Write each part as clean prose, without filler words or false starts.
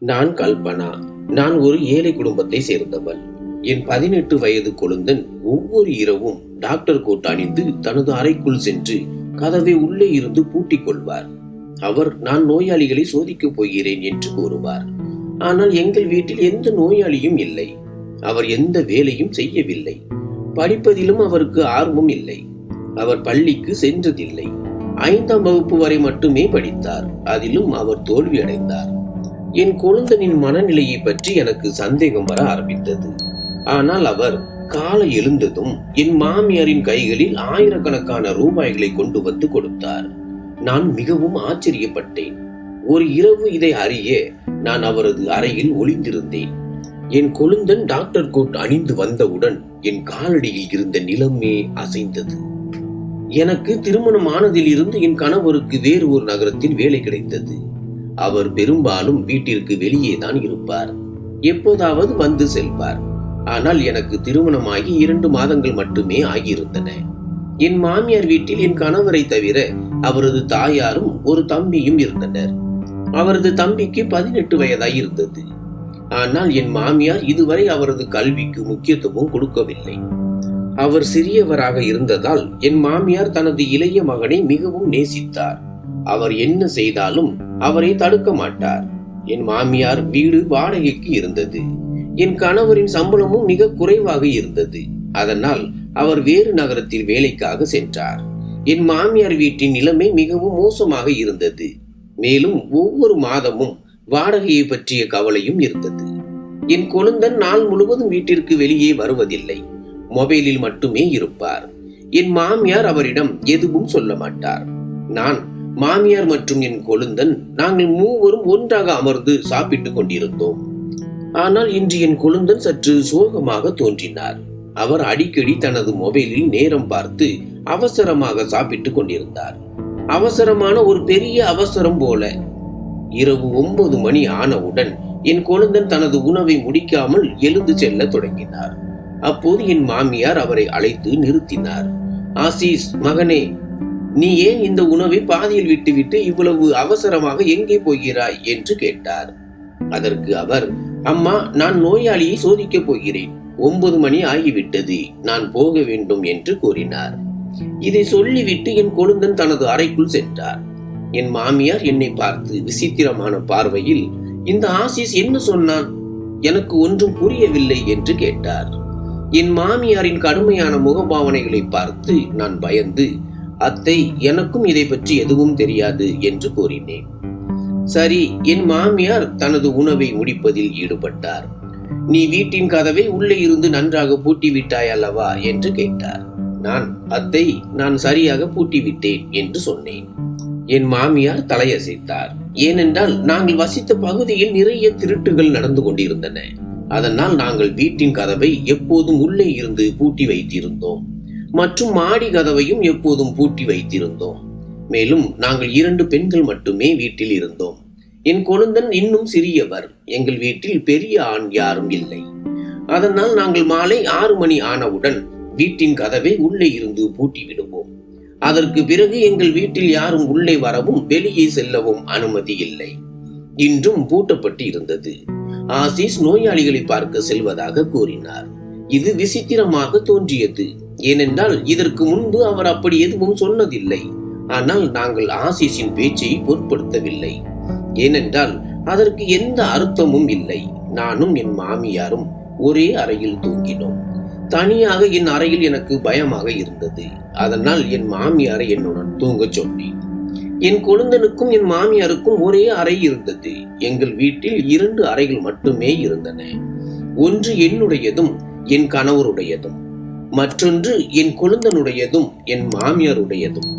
நான் கல்பனா. நான் ஒரு ஏழை குடும்பத்தை சேர்ந்தவள். என் 18 வயது கொழுந்தன் ஒவ்வொரு இரவும் டாக்டர் கோட் அணிந்து தனது அறைக்குள் சென்று கதவை உள்ளே இருந்து பூட்டிக் கொள்வார். அவர் நான் நோயாளிகளை சோதிக்கப் போகிறேன் என்று கூறுவார். ஆனால் எங்கள் வீட்டில் எந்த நோயாளியும் இல்லை. அவர் எந்த வேலையும் செய்யவில்லை. படிப்பதிலும் அவருக்கு ஆர்வம் இல்லை. அவர் பள்ளிக்கு சென்றதில்லை. 5ஆம் வகுப்பு வரை மட்டுமே படித்தார். அதிலும் அவர் தோல்வி அடைந்தார். என் கொழுந்தனின் மனநிலையை பற்றி எனக்கு சந்தேகம் வர ஆரம்பித்தது. ஆனால் அவர் காலை எழுந்ததும் என் மாமியாரின் கைகளில் ஆயிரக்கணக்கான ரூபாய்களை கொண்டு வந்து கொடுத்தார். நான் மிகவும் ஆச்சரியப்பட்டேன். ஒரு இரவு இதை அறிய நான் அவரது அறையில் ஒளிந்திருந்தேன். என் கொழுந்தன் டாக்டர் கோட் அணிந்து வந்தவுடன் என் காலடியில் இருந்த நிலமே அசைந்தது. எனக்கு திருமணம் ஆனதில் இருந்து என் கணவருக்கு வேறு ஒரு நகரத்தில் வேலை கிடைத்தது. அவர் பெரும்பாலும் வீட்டிற்கு வெளியே தான் இருப்பார். எப்போதாவது வந்து செல்வார். ஆனால் எனக்கு திருமணமாகி 2 மாதங்கள் மட்டுமே ஆகியிருந்தன. என் மாமியார் வீட்டில் என் கணவரை தவிர அவரது தாயாரும் ஒரு தம்பியும் இருந்தனர். அவரது தம்பிக்கு 18 வயதாய் இருந்தது. ஆனால் என் மாமியார் இதுவரை அவரது கல்விக்கு முக்கியத்துவம் கொடுக்கவில்லை. அவர் சிறியவராக இருந்ததால் என் மாமியார் தனது இளைய மகனை மிகவும் நேசித்தார். அவர் என்ன செய்தாலும் அவரை தடுக்க மாட்டார். என் மாமியார் வீடு வாடகைக்கு இருந்தது. என் கணவரின் சம்பளமும் மிக குறைவாக இருந்தது. அதனால் அவர் வேறு நகரத்தில் வேலைக்காக சென்றார். என் மாமியார் வீட்டின் நிலைமை மிகவும் மோசமாக இருந்தது. மேலும் ஒவ்வொரு மாதமும் வாடகையை பற்றிய கவலையும் இருந்தது. என் கொழுந்தன் நாள் முழுவதும் வீட்டிற்கு வெளியே வருவதில்லை. மொபைலில் மட்டுமே இருப்பார். என் மாமியார் அவரிடம் எதுவும் சொல்ல மாட்டார். நான், மாமியார் மற்றும் என் கொழுந்தன் நாங்கள் மூவரும் ஒன்றாக அமர்ந்து சாப்பிட்டுக் கொண்டிருந்தோம். ஆனால் இன்று என் கொழுந்தன் சற்று சோகமாக தோன்றினார். அவர் அடிக்கடி தனது மொபைலில் நேரம் பார்த்து அவசரமாக சாப்பிட்டுக் கொண்டிருந்தார். அவசரமான ஒரு பெரிய அவசரம் போல. இரவு 9 மணி ஆனவுடன் என் கொழுந்தன் தனது உணவை முடிக்காமல் எழுந்து செல்ல தொடங்கினார். அப்போது என் மாமியார் அவரை அழைத்து நிறுத்தினார். ஆசீஸ், மகனே, நீ ஏன் இந்த உணவை பாதியில் விட்டுவிட்டு இவ்வளவு அவசரமாக எங்கே போகிறாய் என்று கேட்டார். அதற்கு அவர், அம்மா, நான் நோயாளியை சோதிக்கப் போகிறேன். 9 மணி ஆகிவிட்டது, நான் போக வேண்டும் என்று கூறினார். இதை சொல்லிவிட்டு என் கொழுந்தன் தனது அறைக்குள் சென்றார். என் மாமியார் என்னை பார்த்து விசித்திரமான பார்வையில், இந்த ஆசீஸ் என்ன சொன்னான்? எனக்கு ஒன்றும் புரியவில்லை என்று கேட்டார். என் மாமியாரின் கடுமையான முகபாவனைகளை பார்த்து நான் பயந்து, அத்தை, எனக்கும் இதை பற்றி எதுவும் தெரியாது என்று கூறினேன். சரி, என் மாமியார் தனது உணவை முடிப்பதில் ஈடுபட்டார். நீ வீட்டின் கதவை உள்ளே இருந்து நன்றாக பூட்டி விட்டாய் அல்லவா என்று கேட்டார். நான், அத்தை, நான் சரியாக பூட்டிவிட்டேன் என்று சொன்னேன். என் மாமியார் தலையசைத்தார். ஏனென்றால் நாங்கள் வசித்த பகுதியில் நிறைய திருட்டுகள் நடந்து கொண்டிருந்தன. அதனால் நாங்கள் வீட்டின் கதவை எப்போதும் உள்ளே இருந்து பூட்டி வைத்திருந்தோம் மற்றும் மாடி கதவையும் எப்போதும் பூட்டி வைத்திருந்தோம். மேலும் நாங்கள் 2 பெண்கள் மட்டுமே வீட்டில் இருந்தோம். என் கொழுந்தன் இன்னும் சிறியவர். எங்கள் வீட்டில் பெரிய ஆண் யாரும் இல்லை. அதனால் நாங்கள் மாலை 6 மணி ஆனவுடன் வீட்டின் கதவை உள்ளே இருந்து பூட்டி விடுவோம். அதற்கு பிறகு எங்கள் வீட்டில் யாரும் உள்ளே வரவும் வெளியே செல்லவும் அனுமதி இல்லை. இன்றும் பூட்டப்பட்டு இருந்தது. ஆசீஸ் நோயாளிகளை பார்க்க செல்வதாக கூறினார். இது விசித்திரமாக தோன்றியது. ஏனென்றால் இதற்கு முன்பு அவர் அப்படி எதுவும் சொன்னதில்லை. ஆனால் நாங்கள் ஆசீஸின் பேச்சை பொருட்படுத்தவில்லை. ஏனென்றால் அதற்கு எந்த அர்த்தமும் இல்லை. நானும் என் மாமியாரும் ஒரே அறையில் தூங்கினோம். தனியாக என் அறையில் எனக்கு பயமாக இருந்தது. அதனால் என் மாமியாரை என்னுடன் தூங்க சொன்னேன். என் கொழுந்தனுக்கும் என் மாமியாருக்கும் ஒரே அறை இருந்தது. எங்கள் வீட்டில் 2 அறைகள் மட்டுமே இருந்தன. ஒன்று என்னுடையதும் என் கணவருடையதும், மற்றொன்று என் கொழுந்தனுடையதும் என் மாமியாருடையதும்.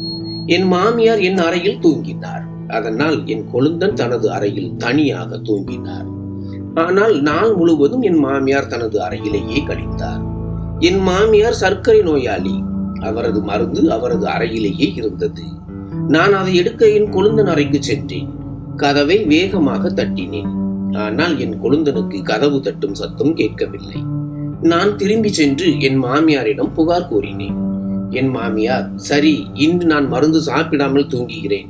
என் மாமியார் என் அறையில் தூங்கினார். அதனால் என் கொழுந்தன் தனது அறையில் தனியாக தூங்கினார். ஆனால் நாள் முழுவதும் என் மாமியார் தனது அறையிலேயே கழித்தார். என் மாமியார் சர்க்கரை நோயாளி. அவரது மருந்து அவரது அறையிலேயே இருந்தது. நான் அதை எடுக்க என் கொழுந்தன் அறைக்கு சென்றேன். கதவை வேகமாக தட்டினேன். ஆனால் என் கொழுந்தனுக்கு கதவு தட்டும் சத்தம் கேட்கவில்லை. நான் திரும்பி சென்று என் மாமியாரிடம் புகார் கூறினேன். என் மாமியார், சரி, இன்று நான் மருந்து சாப்பிடாமல் தூங்குகிறேன்.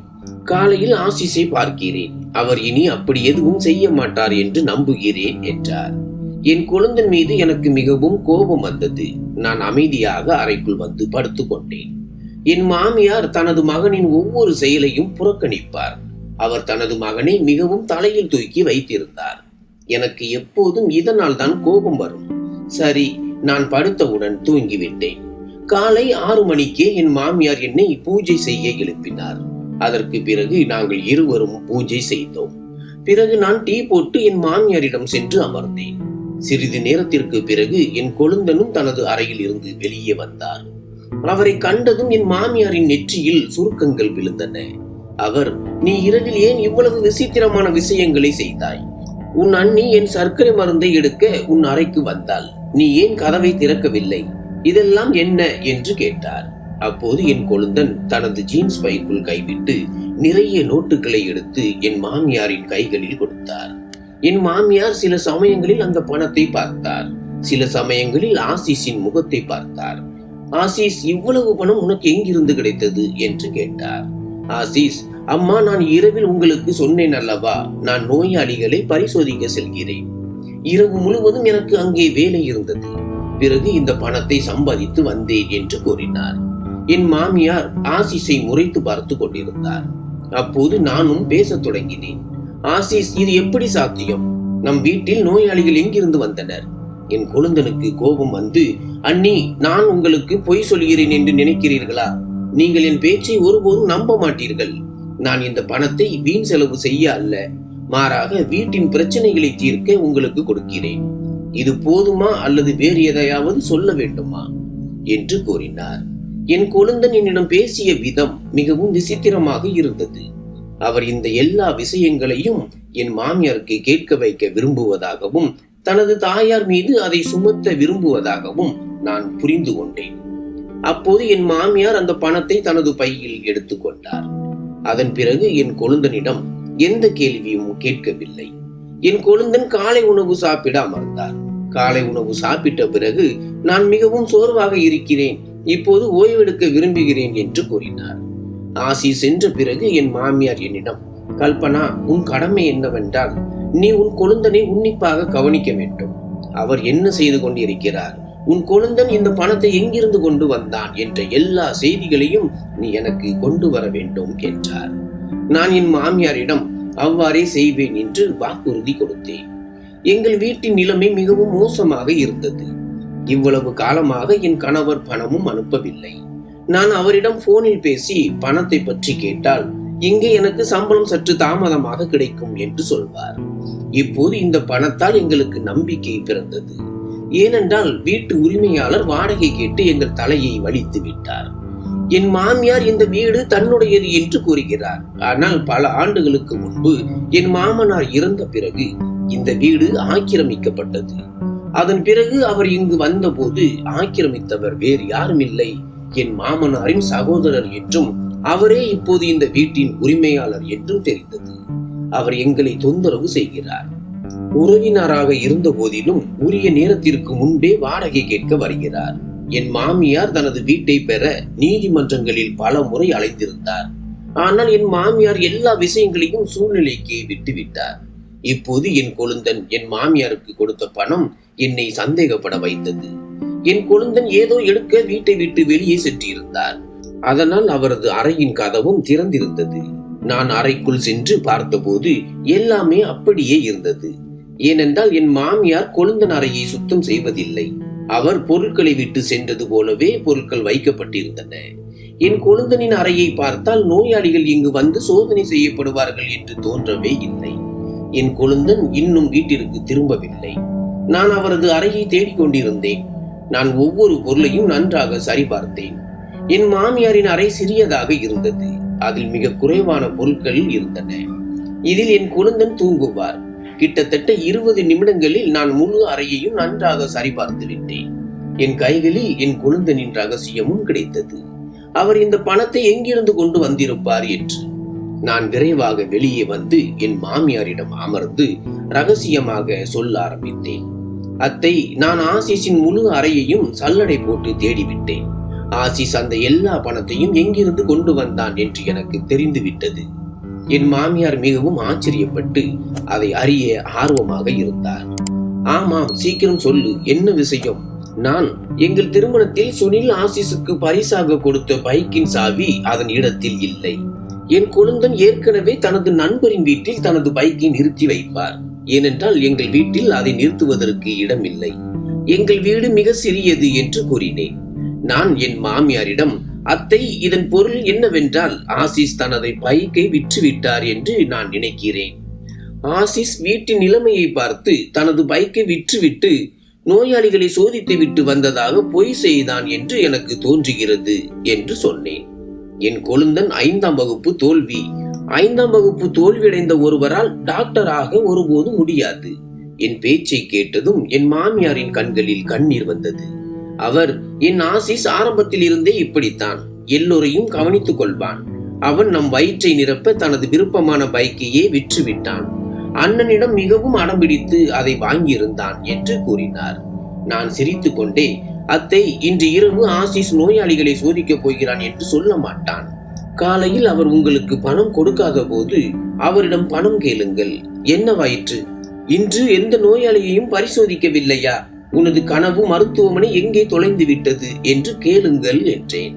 காலையில் ஆசீஸை பார்க்கிறேன். அவர் இனி அப்படி எதுவும் செய்ய மாட்டார் என்று நம்புகிறேன் என்றார். என் கொழுந்தன் மீது எனக்கு மிகவும் கோபம் வந்தது. நான் அமைதியாக அறைக்குள் வந்து படுத்துக் கொண்டேன். என் மாமியார் தனது மகனின் ஒவ்வொரு செயலையும் புறக்கணிப்பார். அவர் தனது மகனை மிகவும் தலையில் தூக்கி வைத்திருந்தார். எனக்கு எப்போதும் இதனால் தான் கோபம் வரும். சரி, நான் படுத்தவுடன் தூங்கிவிட்டேன். காலை 6 மணிக்கே என் மாமியார் என்னை பூஜை செய்ய எழுப்பினார். அதற்கு பிறகு நாங்கள் இருவரும் பூஜை செய்தோம். பிறகு நான் டீ போட்டு என் மாமியாரிடம் சென்று அமர்ந்தேன். சிறிது நேரத்திற்கு பிறகு என் கொழுந்தனும் தனது அறையில் இருந்து வெளியே வந்தார். அவரை கண்டதும் என் மாமியாரின் நெற்றியில் சுருக்கங்கள் விழுந்தன. அவர், நீ இரவில் ஏன் இவ்வளவு விசித்திரமான விஷயங்களை செய்தாய்? உன் அண்ணி என் சர்க்கரை மருந்தை எடுக்க உன் அறைக்கு வந்தாள். நீ ஏன் கதவை திறக்கவில்லை? இதெல்லாம் என்ன என்று கேட்டார். அப்போது என் கொழுந்தன் தனது ஜீன்ஸ் பைக்குள் கைவிட்டு நிறைய நோட்டுகளை எடுத்து என் மாமியாரின் கைகளில் கொடுத்தார். என் மாமியார் சில சமயங்களில் அந்த பணத்தை பார்த்தார். சில சமயங்களில் ஆசிஸின் முகத்தை பார்த்தார். ஆசிஸ், இவ்வளவு பணம் உனக்கு எங்கிருந்து கிடைத்தது என்று கேட்டார். ஆசிஸ், அம்மா, நான் இரவில் உங்களுக்கு சொன்னேன் அல்லவா, நான் நோயாளிகளை பரிசோதிக்க செல்கிறேன். இரவு முழுவதும் எனக்கு அங்கே வேலை இருந்தது. பிறகு இந்த பணத்தை சம்பாதித்து வந்தேன் என்று கூறினார். என் மாமியார் ஆசிஸை முறைத்து பார்த்து கொண்டிருந்தார். அப்போது நானும் பேசத் தொடங்கினேன். ஆசிஸ், இது எப்படி சாத்தியம்? நம் வீட்டில் நோயாளிகள் எங்கிருந்து வந்தனர்? என் கொழுந்தனுக்கு கோபம் வந்து, அண்ணி, நான் உங்களுக்கு பொய் சொல்கிறேன் என்று நினைக்கிறீர்களா? நீங்கள் என் பேச்சை ஒருபோதும் நம்ப மாட்டீர்கள். நான் இந்த பணத்தை வீண் செலவு செய்ய அல்ல, மாறாக வீட்டின் பிரச்சனைகளை தீர்க்க உங்களுக்கு கொடுக்கிறேன். இது போதுமா அல்லது வேறு எதையாவது சொல்ல வேண்டுமா என்று கூறினார். என் கொழுந்தன் என்னிடம் பேசிய விதம் மிகவும் விசித்திரமாக இருந்தது. அவர் இந்த எல்லா விஷயங்களையும் என் மாமியாருக்கு கேட்க வைக்க விரும்புவதாகவும் தனது தாயார் மீது அதை சுமத்த விரும்புவதாகவும் நான் புரிந்து கொண்டேன். அப்போது என் மாமியார் அந்த பணத்தை தனது பையில் எடுத்துக்கொண்டார். அதன் பிறகு என் கொழுந்தனிடம் எந்த கேள்வியும் கேட்கவில்லை. என் கொழுந்தன் காலை உணவு சாப்பிட அமர்ந்தார். காலை உணவு சாப்பிட்ட பிறகு, நான் மிகவும் சோர்வாக இருக்கிறேன், இப்போது ஓய்வெடுக்க விரும்புகிறேன் என்று கூறினார். ஆசி சென்ற பிறகு என் மாமியார் என்னிடம், கல்பனா, உன் கடமை என்னவென்றால் நீ உன் கொழுந்தனை உன்னிப்பாக கவனிக்க வேண்டும். அவர் என்ன செய்து கொண்டிருக்கிறார், உன் கொழுந்தன் இந்த பணத்தை எங்கிருந்து கொண்டு வந்தான் என்ற எல்லா செய்திகளையும் நீ எனக்கு கொண்டு வர வேண்டும் என்றார். நான் என் மாமியாரிடம் அவ்வாறே செய்வேன் என்று வாக்குறுதி கொடுத்தேன். எங்கள் வீட்டின் நிலைமை மிகவும் மோசமாக இருந்தது. இவ்வளவு காலமாக என் கணவர் பணமும் அனுப்பவில்லை. நான் அவரிடம் போனில் பேசி பணத்தை பற்றி கேட்டால், இங்கே எனக்கு சம்பளம் சற்று தாமதமாக கிடைக்கும் என்று சொல்வார். இப்போது இந்த பணத்தால் எங்களுக்கு நம்பிக்கை பிறந்தது. ஏனென்றால் வீட்டு உரிமையாளர் வாடகை கேட்டு எங்கள் தலையை வலித்து விட்டார். என் மாமியார் இந்த வீடு தன்னுடையது என்று கூறுகிறார். ஆனால் பல ஆண்டுகளுக்கு முன்பு என் மாமனார் இறந்த பிறகு இந்த வீடு ஆக்கிரமிக்கப்பட்டது. அதன் பிறகு அவர் இங்கு வந்தபோது ஆக்கிரமித்தவர் வேறு யாரும் இல்லை, என் மாமனாரின் சகோதரர் என்றும் அவரே இப்போது இந்த வீட்டின் உரிமையாளர் என்றும் தெரிந்தது. அவர் எங்களை தொந்தரவு செய்கிறார். உறவினராக இருந்த போதிலும் உரிய நேரத்திற்கு முன்பே வாடகை கேட்க வருகிறார். என் மாமியார் தனது வீட்டை பெற நீதிமன்றங்களில் பல முறை அலைந்திருந்தார். ஆனால் என் மாமியார் எல்லா விஷயங்களையும் சூழ்நிலைக்கு விட்டுவிட்டார். இப்போது என் கொழுந்தன் என் மாமியாருக்கு கொடுத்த பணம் என்னை சந்தேகப்பட வைத்தது. என் கொழுந்தன் ஏதோ எடுக்க வீட்டை விட்டு வெளியே சென்றிருந்தார். அதனால் அவரது அறையின் கதவும் திறந்திருந்தது. நான் அறைக்குள் சென்று பார்த்தபோது எல்லாமே அப்படியே இருந்தது. ஏனென்றால் என் மாமியார் கொழுந்தன் அறையை சுத்தம் செய்வதில்லை. அவர் பொருட்களை விட்டு சென்றது போலவே பொருட்கள் வைக்கப்பட்டிருந்தன. என் கொழுந்தனின் அறையை பார்த்தால் நோயாளிகள் இங்கு வந்து சோதனை செய்யப்படுவார்கள் என்று தோன்றவே இல்லை. என் கொழுந்தன் இன்னும் வீட்டிற்கு திரும்பவில்லை. நான் அவரது அறையை தேடிக்கொண்டிருந்தேன். நான் ஒவ்வொரு பொருளையும் நன்றாக சரிபார்த்தேன். என் மாமியாரின் அறை சிறியதாக இருந்தது. அதில் மிக குறைவான பொருட்கள் இருந்தன. இதில் என் கொழுந்தன் தூங்குவார். கிட்டத்தட்ட 20 நிமிடங்களில் நான் முழு அறையையும் நன்றாக சரிபார்த்து விட்டேன். என் கைகளில் என் கொழுந்தனின் ரகசியமும் கிடைத்தது. அவர் இந்த பணத்தை எங்கிருந்து கொண்டு வந்திருப்பார் என்று. நான் விரைவாக வெளியே வந்து என் மாமியாரிடம் அமர்ந்து ரகசியமாக சொல்ல ஆரம்பித்தேன். அத்தை, நான் ஆசிஸின் முழு அறையையும் சல்லடை போட்டு தேடிவிட்டேன். ஆசிஸ் அந்த எல்லா பணத்தையும் எங்கிருந்து கொண்டு வந்தான் என்று எனக்கு தெரிந்து விட்டது. என் மாமியார் மிகவும் ஆச்சரியப்பட்டு அதை அறிய ஆர்வமாக இருந்தார். ஆமாம், சீக்கிரம் சொல்லு, என்ன விஷயம்? நான் எங்கள் திருமணத்தில் சுனில் ஆசிஸுக்கு பரிசாக கொடுத்த பைக்கின் சாவி அதன் இடத்தில் இல்லை. என் கொழுந்தன் ஏற்கனவே தனது நண்பரின் வீட்டில் தனது பைக்கை நிறுத்தி வைப்பார். ஏனென்றால் எங்கள் வீட்டில் அதை நிறுத்துவதற்கு இடமில்லை. எங்கள் வீடு மிக சிறியது என்று கூறினேன். நான் என் மாமியாரிடம், அத்தை, இதன் பொருள் என்னவென்றால் ஆசிஸ் தனது பைக்கை விற்றுவிட்டார் என்று நான் நினைக்கிறேன். ஆசிஸ் வீட்டின் நிலைமையை பார்த்து தனது பைக்கை விற்றுவிட்டு நோயாளிகளை சோதித்து விட்டு வந்ததாக பொய் செய்தான் என்று எனக்கு தோன்றுகிறது என்று சொன்னேன். என் கொழுந்தன் 5ஆம் வகுப்பு தோல்வி. 5ஆம் வகுப்பு தோல்வியடைந்த ஒருவரால் டாக்டராக ஒருபோதும் முடியாது. என் பேச்சை கேட்டதும் என் மாமியாரின் கண்களில் கண்ணீர் வந்தது. அவர், என் ஆசிஸ் ஆரம்பத்தில் இருந்தே இப்படித்தான், எல்லோரையும் கவனித்துக் கொள்வான். அவன் நம் வயிற்றை நிரப்ப தனது விருப்பமான பைக்கையே விற்றுவிட்டான். அண்ணனிடம் மிகவும் அடம்பிடித்து அதை வாங்கியிருந்தான் என்று கூறினார். நான் சிரித்து கொண்டே, அத்தை, இன்று இரவு ஆசிஸ் நோயாளிகளை சோதிக்கப் போகிறான் என்று சொல்ல மாட்டான். காலையில் அவர் உங்களுக்கு பணம் கொடுக்காத போது அவரிடம் பணம் கேளுங்கள். என்னவாயிற்று? இன்று எந்த நோயாளியையும் பரிசோதிக்கவில்லையா? உனது கனவு மருத்துவமனை எங்கே தொலைந்து விட்டது என்று கேளுங்கள் என்றேன்.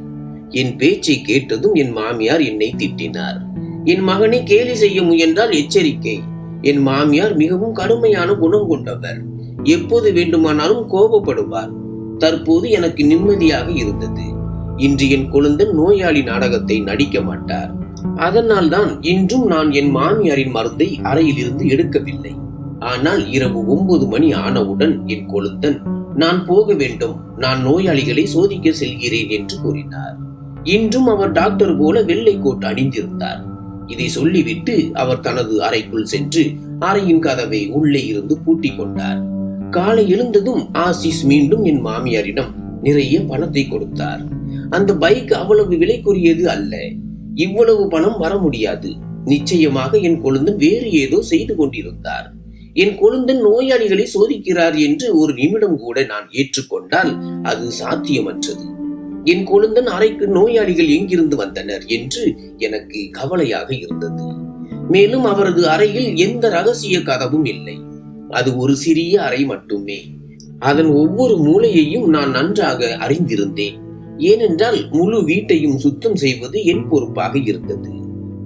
என் பேச்சை கேட்டதும் என் மாமியார் என்னை திட்டினார். என் மகனை கேலி செய்ய முயன்றால் எச்சரிக்கை. என் மாமியார் மிகவும் கடுமையான குணம் கொண்டவர். எப்போது வேண்டுமானாலும் கோபப்படுவார். தற்போது எனக்கு நிம்மதியாக இருந்தது. இன்று என் கொழுந்தன் நோயாளி நாடகத்தை நடிக்க மாட்டார். அதனால் தான் இன்றும் நான் என் மாமியாரின் மருந்தை அறையில் இருந்து எடுக்கவில்லை. ஆனால் இரவு 9 மணி ஆனவுடன் என் கொழுந்தன், நான் போக வேண்டும், நான் நோயாளிகளை சோதிக்க செல்கிறேன் என்று கூறினார். இன்றும் அவர் டாக்டர் போல வெள்ளை கோட் அணிந்திருந்தார். இதை சொல்லிவிட்டு அவர் தனது அறைக்குள் சென்று அறையின் கதவை உள்ளே இருந்து பூட்டிக் கொண்டார். காலை எழுந்ததும் ஆசிஸ் மீண்டும் என் மாமியாரிடம் நிறைய பணத்தை கொடுத்தார். அந்த பைக் அவ்வளவு விலைக்குரியது அல்ல. இவ்வளவு பணம் வர முடியாது. நிச்சயமாக என் கொழுந்தன் வேறு ஏதோ செய்து கொண்டிருந்தார். என் கொழுந்தன் நோயாளிகளை சோதிக்கிறார் என்று ஒரு நிமிடம் கூட நான் ஏற்றுக்கொண்டால் அது சாத்தியமற்றது. என் கொழுந்தன் அறைக்கு நோயாளிகள் எங்கிருந்து வந்தனர் என்று எனக்கு கவலையாக இருந்தது. மேலும் அவரது அறையில் எந்த ரகசிய கதவும் இல்லை. அது ஒரு சிறிய அறை மட்டுமே. அதன் ஒவ்வொரு மூலையையும் நான் நன்றாக அறிந்திருந்தேன். ஏனென்றால் முழு வீட்டையும் சுத்தம் செய்வது என் பொறுப்பாக இருந்தது.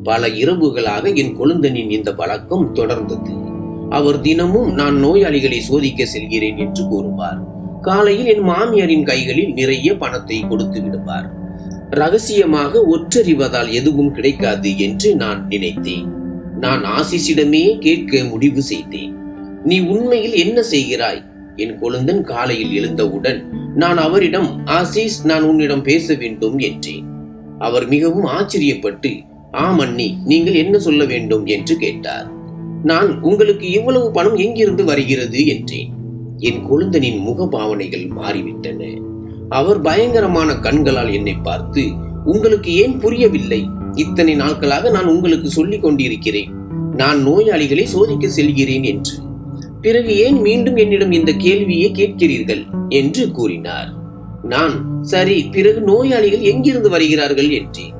பல இரவுகளாக என் கொழுந்தனின் இந்த பழக்கம் தொடர்ந்தது. அவர் தினமும் நான் நோயாளிகளை சோதிக்க செல்கிறேன் என்று கூறுவார். காலையில் என் மாமியாரின் கைகளில் நிறைய பணத்தை கொடுத்து விடுவார். ரகசியமாக ஒற்றறிவதால் எதுவும் கிடைக்காது என்று நான் நினைத்தேன். நான் ஆசிஸிடமே கேட்க முடிவு செய்தேன். நீ உண்மையில் என்ன செய்கிறாய்? என் கொழுந்தன் காலையில் எழுந்தவுடன் நான் அவரிடம், ஆசிஸ், நான் உன்னிடம் பேச வேண்டும் என்றேன். அவர் மிகவும் ஆச்சரியப்பட்டு, ஆம் அண்ணி, நீங்கள் என்ன சொல்ல வேண்டும் என்று கேட்டார். நான், உங்களுக்கு இவ்வளவு பணம் எங்கிருந்து வருகிறது என்றேன். என் கொழுந்தனின் முகபாவனைகள் மாறிவிட்டன. அவர் பயங்கரமான கண்களால் என்னை பார்த்து, உங்களுக்கு ஏன் புரியவில்லை? இத்தனை நாட்களாக நான் உங்களுக்கு சொல்லிக் கொண்டிருக்கிறேன், நான் நோயாளிகளை சோதிக்க செல்கிறேன் என்று. பிறகு ஏன் மீண்டும் என்னிடம் இந்த கேள்வியை கேட்கிறீர்கள் என்று கூறினார். நான், சரி, பிறகு நோயாளிகள் எங்கிருந்து வருகிறார்கள் என்றேன்.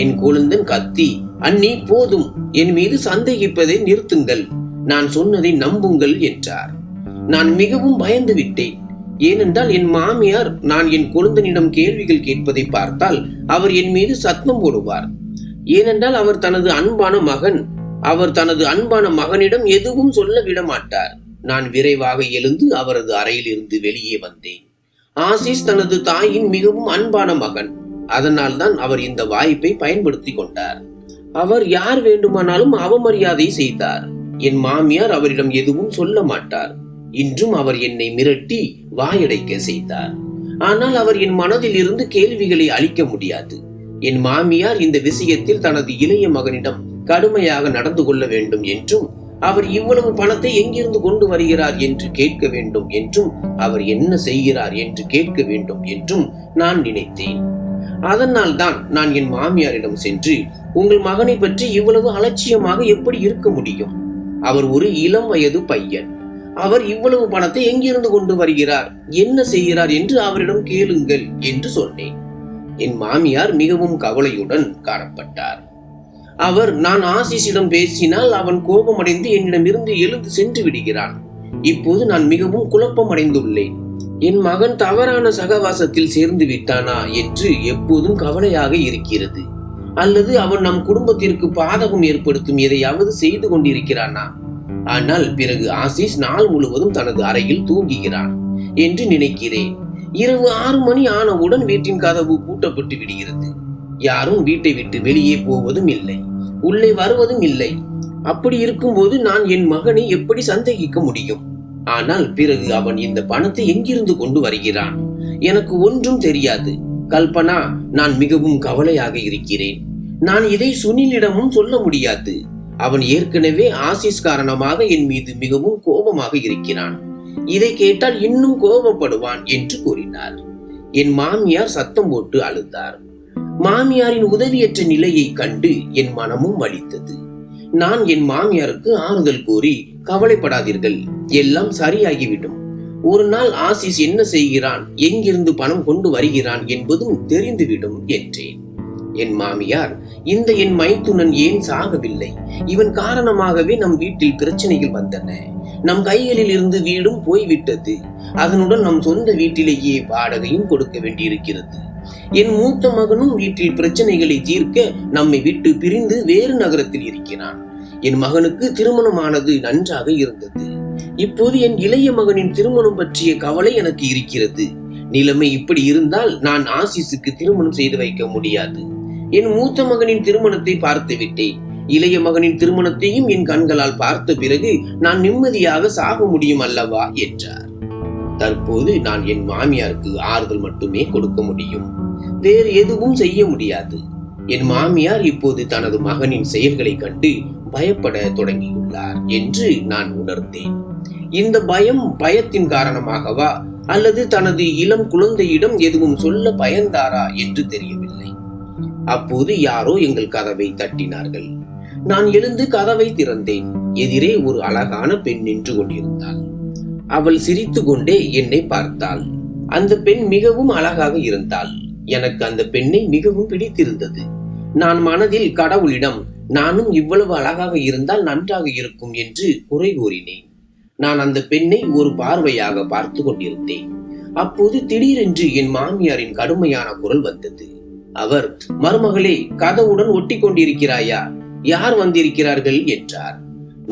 என் கொழுந்தன் கத்தி, அண்ணி, போதும், என் மீது சந்தேகிப்பதை நிறுத்துங்கள், நான் சொன்னதை நம்புங்கள் என்றார். நான் மிகவும் பயந்து விட்டேன். ஏனென்றால் என் மாமியார் நான் என் கொழுந்தனிடம் கேள்விகள் கேட்பதை பார்த்தால் அவர் என் மீது சத்தம் போடுவார். ஏனென்றால் அவர் தனது அன்பான மகனிடம் எதுவும் சொல்ல விட மாட்டார். நான் விரைவாக எழுந்து அவரது அறையில் இருந்து வெளியே வந்தேன். ஆசிஸ் தனது தாயின் மிகவும் அன்பான மகன். அதனால் தான் அவர் இந்த வாய்ப்பை பயன்படுத்தி கொண்டார். அவர் யார் வேண்டுமானாலும் அவமரியாதை செய்தார். என் மாமியார் அவரிடம் எதுவும் சொல்ல மாட்டார். இன்றும் அவர் என்னை மிரட்டி வாயடைக்க செய்தார். ஆனால் அவர் என் மனதில் இருந்து கேள்விகளை அளிக்க முடியாது. என் மாமியார் இந்த விஷயத்தில் தனது இளைய மகனிடம் கடுமையாக நடந்து கொள்ள வேண்டும் என்றும், அவர் இவ்வளவு பணத்தை எங்கிருந்து கொண்டு வருகிறார் என்று கேட்க வேண்டும் என்றும், அவர் என்ன செய்கிறார் என்று கேட்க வேண்டும் என்றும் நான் நினைத்தேன். அதனால் தான் நான் என் மாமியாரிடம் சென்று, உங்கள் மகனை பற்றி இவ்வளவு அலட்சியமாக எப்படி இருக்க முடியும்? அவர் ஒரு இளம் வயது பையன். அவர் இவ்வளவு பணத்தை எங்கிருந்து கொண்டு வருகிறார், என்ன செய்கிறார் என்று அவரிடம் கேளுங்கள் என்று சொன்னேன். என் மாமியார் மிகவும் கவலையுடன் காணப்பட்டார். அவர் நான் ஆசிஸிடம் பேசினால் அவன் கோபமடைந்து என்னிடமிருந்து எழுந்து சென்று விடுகிறான். இப்போது நான் மிகவும் குழப்பம் அடைந்துள்ளேன். என் மகன் தவறான சகவாசத்தில் சேர்ந்து விட்டானா என்று எப்போதும் கவலையாக இருக்கிறது. அல்லது அவன் நம் குடும்பத்திற்கு பாதகம் ஏற்படுத்தும் எதையாவது செய்து கொண்டிருக்கிறானா? ஆனால் பிறகு ஆசிஸ் நாள் முழுவதும் தனது அறையில் தூங்குகிறான் என்று நினைக்கிறேன். இரவு 6 மணி ஆனவுடன் வீட்டின் கதவு பூட்டப்பட்டு விடுகிறது. யாரும் வீட்டை விட்டு வெளியே போவதும் இல்லை, உள்ளே வருவதும் இல்லை. அப்படி இருக்கும்போது நான் என் மகனை எப்படி சந்தேகிக்க முடியும்? ஆனால் பிறகு அவன் இந்த பணத்தை எங்கிருந்து கொண்டு வருகிறான்? எனக்கு ஒன்றும் தெரியாது. கல்பனா, நான் மிகவும் கவலையாக இருக்கிறேன். நான் இதை சுனிலிடமும் சொல்ல முடியாது. அவன் ஏற்கனவே ஆசிஸ் காரணமாக என் மீது மிகவும் கோபமாக இருக்கிறான். இதை கேட்டால் இன்னும் கோபப்படுவான் என்று கூறினார். என் மாமியார் சத்தம் போட்டு அழுதார். மாமியாரின் உதவியற்ற நிலையை கண்டு என் மனமும் வலித்தது. நான் என் மாமியாருக்கு ஆறுதல் கூறி, கவலைப்படாதீர்கள், எல்லாம் சரியாகிவிடும். ஒரு நாள் ஆசிஸ் என்ன செய்கிறான், எங்கிருந்து பணம் கொண்டு வருகிறான் என்பதும் தெரிந்துவிடும் என்றேன். என் மாமியார், இந்த என் மைத்துனன் ஏன் சாகவில்லை? இவன் காரணமாகவே நம் வீட்டில் பிரச்சனைகள் வந்தன. நம் கைகளில் இருந்து வீடும் போய்விட்டது. அதனுடன் நம் சொந்த வீட்டிலேயே வாடகையும் கொடுக்க வேண்டியிருக்கிறது. என் மூத்த மகனும் வீட்டில் பிரச்சனைகளை தீர்க்க நம்மை விட்டு பிரிந்து வேறு நகரத்தில் இருக்கிறான். என் மகனுக்கு திருமணமானது நன்றாக இருந்தது. இப்போது என் இளைய மகனின் திருமணம் பற்றிய கவலை எனக்கு இருக்கிறது. நிலைமை இப்படி இருந்தால் நான் ஆசிஸுக்கு திருமணம் செய்து வைக்க முடியாது. என் மூத்த மகனின் திருமணத்தை பார்த்து விட்டேன். இளைய மகனின் திருமணத்தையும் என் கண்களால் பார்த்த பிறகு நான் நிம்மதியாக சாக முடியும் அல்லவா என்றார். தற்போது நான் என் மாமியாருக்கு ஆறுதல் மட்டுமே கொடுக்க முடியும். வேறு எதுவும் செய்ய முடியாது. என் மாமியார் இப்போது தனது மகனின் செயல்களை கண்டு பயப்பட தொடங்கியுள்ளார் என்று நான் உணர்ந்தேன். இந்த பயத்தின் காரணமாகவா அல்லது தனது இளம் குழந்தையிடம் எதுவும் சொல்ல பயந்தாரா என்று தெரியவில்லை. அப்போது யாரோ எங்கள் கதவை தட்டினார்கள். நான் எழுந்து கதவை திறந்தேன். எதிரே ஒரு அழகான பெண் நின்று கொண்டிருந்தாள். அவள் சிரித்து கொண்டே என்னை பார்த்தாள். அந்த பெண் மிகவும் அழகாக இருந்தாள். எனக்கு அந்த பெண்ணை மிகவும் பிடித்திருந்தது. நான் மனதில் கடவுளிடம், நானும் இவ்வளவு அழகாக இருந்தால் நன்றாக இருக்கும் என்று குறை கூறினேன். நான் அந்த பெண்ணை ஒரு பார்வையாக பார்த்து கொண்டிருந்தேன். அப்போது திடீரென்று என் மாமியாரின் கடுமையான குரல் வந்தது. அவர், மருமகளே, கதவுடன் ஒட்டி கொண்டிருக்கிறாயா? யார் வந்திருக்கிறார்கள் என்றார்.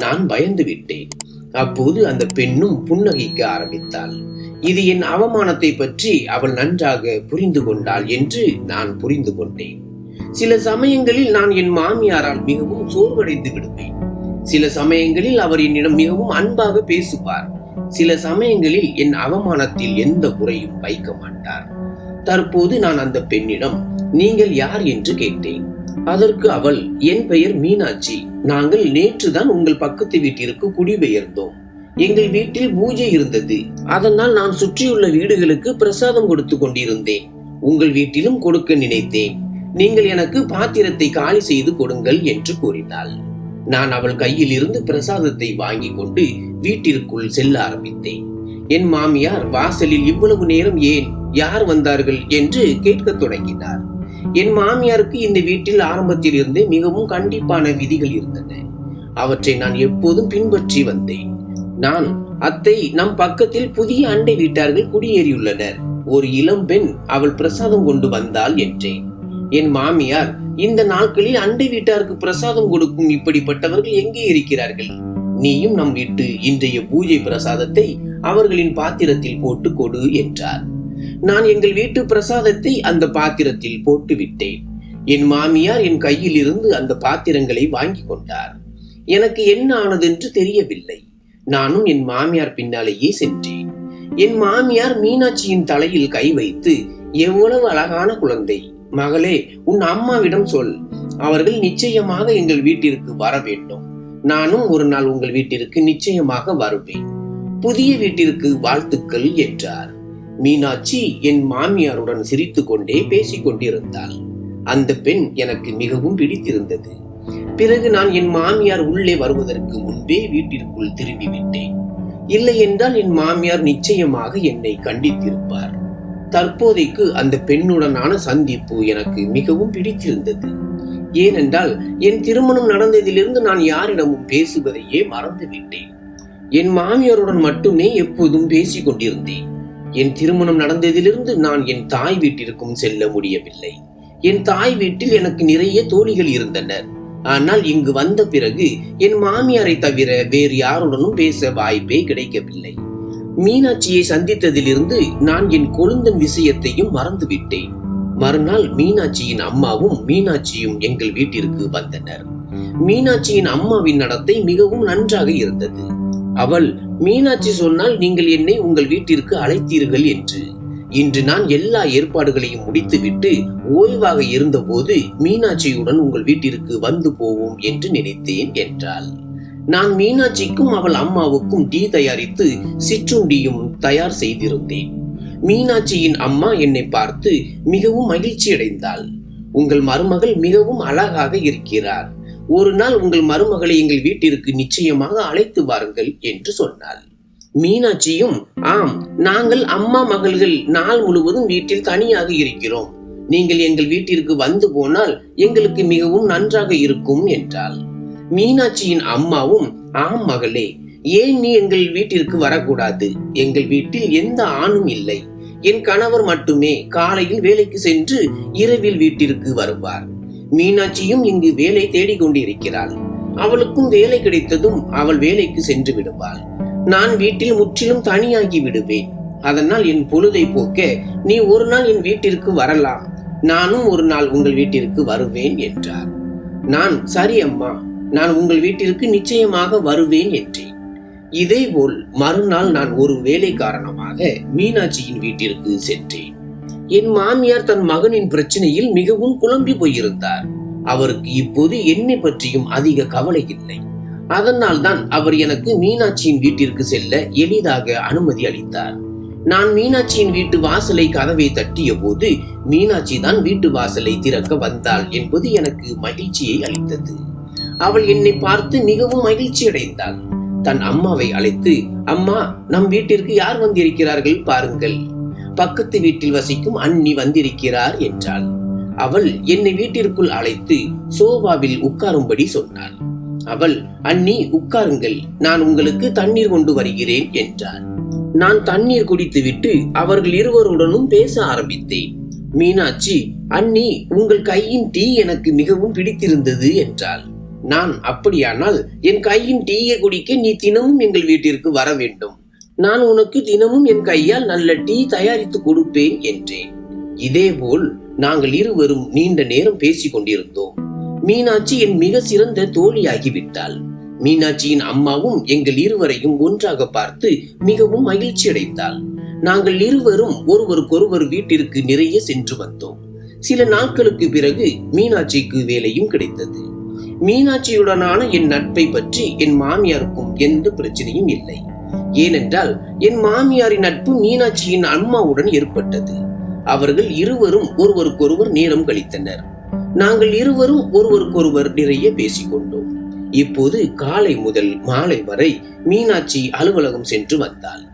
நான் பயந்து விட்டேன். அப்போது அந்த பெண்ணும் புன்னகைக்க ஆரம்பித்தாள். இது என் அவமானத்தை பற்றி அவள் நன்றாக புரிந்து கொண்டாள் என்று நான் புரிந்து கொண்டேன். சில சமயங்களில் நான் என் மாமியாரால் மிகவும் சோர்வடைந்து விடுவேன். சில சமயங்களில் அவர் என்னிடம் மிகவும் அன்பாக பேசுவார். சில சமயங்களில் என் அவமானத்தில் எந்த குறையும் வைக்க மாட்டார். தற்போது நான் அந்த பெண்ணிடம், நீங்கள் யார் என்று கேட்டேன். அதற்கு அவள், என் பெயர் மீனாட்சி. நாங்கள் நேற்றுதான் உங்கள் பக்கத்து வீட்டிற்கு குடிபெயர்ந்தோம். எங்கள் வீட்டில் பூஜை இருந்தது. அதனால் நான் சுற்றியுள்ள வீடுகளுக்கு பிரசாதம் கொடுத்து கொண்டிருந்தேன். உங்கள் வீட்டிலும் கொடுக்க நினைத்தேன். நீங்கள் எனக்கு பாத்திரத்தை காலி செய்து கொடுங்கள் என்று கூறினாள். நான் அவள் கையில் இருந்து பிரசாதத்தை வாங்கி கொண்டு வீட்டிற்குள் செல்ல ஆரம்பித்தேன். என் மாமியார் வாசலில் இவ்வளவு நேரம் ஏன், யார் வந்தார்கள் என்று கேட்க தொடங்கினார். என் மாமியாருக்கு இந்த வீட்டில் ஆரம்பத்தில் இருந்தே மிகவும் கண்டிப்பான விதிகள் இருந்தன. அவற்றை நான் எப்போதும் பின்பற்றி வந்தேன். நான், அத்தை, நம் பக்கத்தில் புதிய அண்டை வீட்டார்கள் குடியேறியுள்ளனர். ஒரு இளம் பெண் அவள் பிரசாதம் கொண்டு வந்தாள் என்றேன். என் மாமியார், இந்த நாட்களில் அண்டை வீட்டாருக்கு பிரசாதம் கொடுக்கும் இப்படிப்பட்டவர்கள் எங்கே இருக்கிறார்கள்? நீயும் நம் வீட்டு இன்றைய பூஜை பிரசாதத்தை அவர்களின் பாத்திரத்தில் போட்டு கொடு என்றார். நான் எங்கள் வீட்டு பிரசாதத்தை அந்த பாத்திரத்தில் போட்டு விட்டேன். என் மாமியார் என் கையில் இருந்து அந்த பாத்திரங்களை வாங்கி கொண்டார். எனக்கு என்ன ஆனதென்று தெரியவில்லை. நானும் என் மாமியார் பின்னாலேயே சென்றேன். என் மாமியார் மீனாட்சியின் தலையில் கை வைத்து, எவ்வளவு அழகான குழந்தை, மகளே, உன் அம்மாவிடம் சொல். அவர்கள் நிச்சயமாக எங்கள் வீட்டிற்கு வர வேண்டும். நானும் ஒரு நாள் உங்கள் வீட்டிற்கு நிச்சயமாக வருவேன். புதிய வீட்டிற்கு வாழ்த்துக்கள் என்றார். மீனாட்சி என் மாமியாருடன் சிரித்து கொண்டே பேசிக் கொண்டிருந்தாள். அந்த பெண் எனக்கு மிகவும் பிடித்திருந்தது. பிறகு நான் என் மாமியார் உள்ளே வருவதற்கு முன்பே வீட்டிற்குள் திரும்பி விட்டேன். இல்லை என்றால் என் மாமியார் நிச்சயமாக என்னை கண்டித்திருப்பார். தற்போதைக்கு அந்த பெண்ணுடனான சந்திப்பு எனக்கு மிகவும் பிடித்திருந்தது. ஏனென்றால் என் திருமணம் நடந்ததிலிருந்து நான் யாரிடமும் பேசுவதையே மறந்துவிட்டேன். என் மாமியாருடன் மட்டுமே எப்போதும் பேசிக் கொண்டிருந்தேன். என் திருமணம் நடந்ததிலிருந்து நான் என் தாய் வீட்டிற்கும் செல்ல முடியவில்லை. என் தாய் வீட்டில் எனக்கு நிறைய தோழிகள் இருந்தனர். ஆனால் இங்கு வந்த பிறகு என் மாமியாரை தவிர வேறு யாருடனும் பேச வாய்ப்பே கிடைக்கவில்லை. மீனாட்சியை சந்தித்ததிலிருந்து நான் என் கொழுந்தன் விஷயத்தையும் மறந்துவிட்டேன். மறுநாள் மீனாட்சியின் அம்மாவும் மீனாட்சியும் எங்கள் வீட்டிற்கு வந்தனர். மீனாட்சியின் அம்மாவின் நடத்தை மிகவும் நன்றாக இருந்தது. அவள், மீனாட்சி சொன்னால் நீங்கள் என்னை உங்கள் வீட்டிற்கு அழைத்தீர்கள் என்று. இன்று நான் எல்லா ஏற்பாடுகளையும் முடித்துவிட்டு ஓய்வாக இருந்தபோது மீனாட்சியுடன் உங்கள் வீட்டிற்கு வந்து போவோம் என்று நினைத்தேன் என்றாள். நான் மீனாட்சிக்கும் அவள் அம்மாவுக்கும் டீ தயாரித்து சிற்றுண்டியும் தயார் செய்திருந்தேன். மீனாட்சியின் அம்மா என்னை பார்த்து மிகவும் மகிழ்ச்சி அடைந்தாள். உங்கள் மருமகள் மிகவும் அழகாக இருக்கிறார். ஒரு நாள் உங்கள் மருமகளை எங்கள் வீட்டிற்கு நிச்சயமாக அழைத்து வாருங்கள் என்று சொன்னாள். மீனாட்சியும், ஆம், நாங்கள் அம்மா மகள்கள் நாள் முழுவதும் வீட்டில் தனியாக இருக்கிறோம். நீங்கள் எங்கள் வீட்டிற்கு வந்து போனால் எங்களுக்கு மிகவும் நன்றாக இருக்கும் என்றாள். மீனாட்சியின் அம்மாவும், ஆம் மகளே, ஏன் நீ எங்கள் வீட்டிற்கு வரக்கூடாது? எங்கள் வீட்டில் எந்த ஆணும் இல்லை. என் கணவர் மட்டுமே காலையில் வேலைக்கு சென்று இரவில் வீட்டிற்கு வருவார். மீனாட்சியும் இங்கு வேலை தேடிக்கொண்டிருக்கிறாள். அவளுக்கும் வேலை கிடைத்ததும் அவள் வேலைக்கு சென்று விடுவாள். நான் வீட்டில் முற்றிலும் தனியாகி விடுவேன். அதனால் என் பொழுதை போக்க நீ ஒரு நாள் என் வீட்டிற்கு வரலாம். நானும் ஒரு நாள் உங்கள் வீட்டிற்கு வருவேன் என்றார். நான், சரி அம்மா, நான் உங்கள் வீட்டிற்கு நிச்சயமாக வருவேன் என்றேன். இதேபோல் மறுநாள் நான் ஒரு வேலை காரணமாக மீனாட்சியின் வீட்டிற்கு சென்றேன். என் மாமியார் தன் மகனின் பிரச்சனையில் மிகவும் குழம்பி போயிருந்தார். அவருக்கு இப்போது என்னை பற்றியும் அதிக கவலை இல்லை. அதனால் தான் அவர் எனக்கு மீனாட்சியின் வீட்டிற்கு செல்ல எளிதாக அனுமதி அளித்தார். நான் மீனாட்சியின் வீட்டு வாசலை கதவை தட்டிய போது மீனாட்சி தான் வீட்டு வாசலை திறக்க வந்தாள் என்பது எனக்கு மகிழ்ச்சியை அளித்தது. அவள் என்னை பார்த்து மிகவும் மகிழ்ச்சி அடைந்தாள். தன் அம்மாவை அழைத்து, அம்மா, நம் வீட்டிற்கு யார் வந்திருக்கிறார்கள் பாருங்கள். பக்கத்து வீட்டில் வசிக்கும் அண்ணி வந்திருக்கிறார் என்றாள். அவள் என்னை வீட்டிற்குள் அழைத்து சோபாவில் உட்காரும்படி சொன்னாள். அவள், அண்ணி உட்காருங்கள், நான் உங்களுக்கு தண்ணீர் கொண்டு வருகிறேன் என்றாள். நான் தண்ணீர் குடித்துவிட்டு அவர்கள் இருவருடனும் பேச ஆரம்பித்தேன். மீனாட்சி, அண்ணி, உங்கள் கையின் டீ எனக்கு மிகவும் பிடித்திருந்தது என்றாள். நான், அப்படியானால் என் கையின் டீயை குடிக்க நீ தினமும் எங்கள் வீட்டிற்கு வர வேண்டும். நான் உனக்கு தினமும் என் கையால் நல்ல டீ தயாரித்து கொடுப்பேன் என்றேன். இதேபோல் நாங்கள் இருவரும் நீண்ட நேரம் பேசிக் கொண்டிருந்தோம். மீனாட்சி என் மிக சிறந்த தோழியாகிவிட்டாள். மீனாட்சியின் அம்மாவும் எங்கள் இருவரையும் ஒன்றாக பார்த்து மிகவும் மகிழ்ச்சி அடைந்தாள். நாங்கள் இருவரும் ஒருவருக்கொருவர் வீட்டிற்கு நிறைய சென்று வந்தோம். சில நாட்களுக்கு பிறகு மீனாட்சிக்கு வேலையும் கிடைத்தது. மீனாட்சியுடனான என் நட்பை பற்றி என் மாமியாருக்கும் எந்த பிரச்சனையும் இல்லை. ஏனென்றால் என் மாமியாரின் நட்பு மீனாட்சியின் அம்மாவுடன் ஏற்பட்டது. அவர்கள் இருவரும் ஒருவருக்கொருவர் நேரம் கழித்தனர். நாங்கள் இருவரும் ஒருவருக்கொருவர் நிறைய பேசிக்கொண்டோம். இப்போது காலை முதல் மாலை வரை மீனாட்சி அலுவலகம் சென்று வந்தாள்.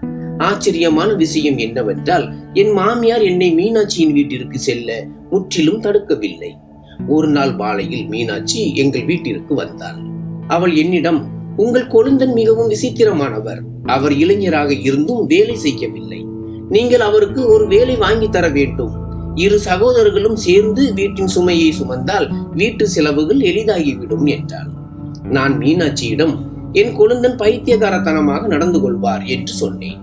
ஆச்சரியமான விஷயம் என்னவென்றால் என் மாமியார் என்னை மீனாட்சியின் வீட்டிற்கு செல்ல முற்றிலும் தடுக்கவில்லை. ஒரு நாள் மாலையில் மீனாட்சி எங்கள் வீட்டிற்கு வந்தாள். அவள் என்னிடம், உங்கள் கொழுந்தன் மிகவும் விசித்திரமானவர். அவர் இளைஞராக இருந்தும் வேலை செய்யவில்லை. நீங்கள் அவருக்கு ஒரு வேலை வாங்கி தர வேண்டும். இரு சகோதரர்களும் சேர்ந்து வீட்டின் சுமையை சுமந்தால் வீட்டு செலவுகள் எளிதாகிவிடும் என்றாள். நான் மீனாட்சியிடம், என் கொழுந்தன் பைத்தியகாரத்தனமாக நடந்து கொள்வார் என்று சொன்னேன்.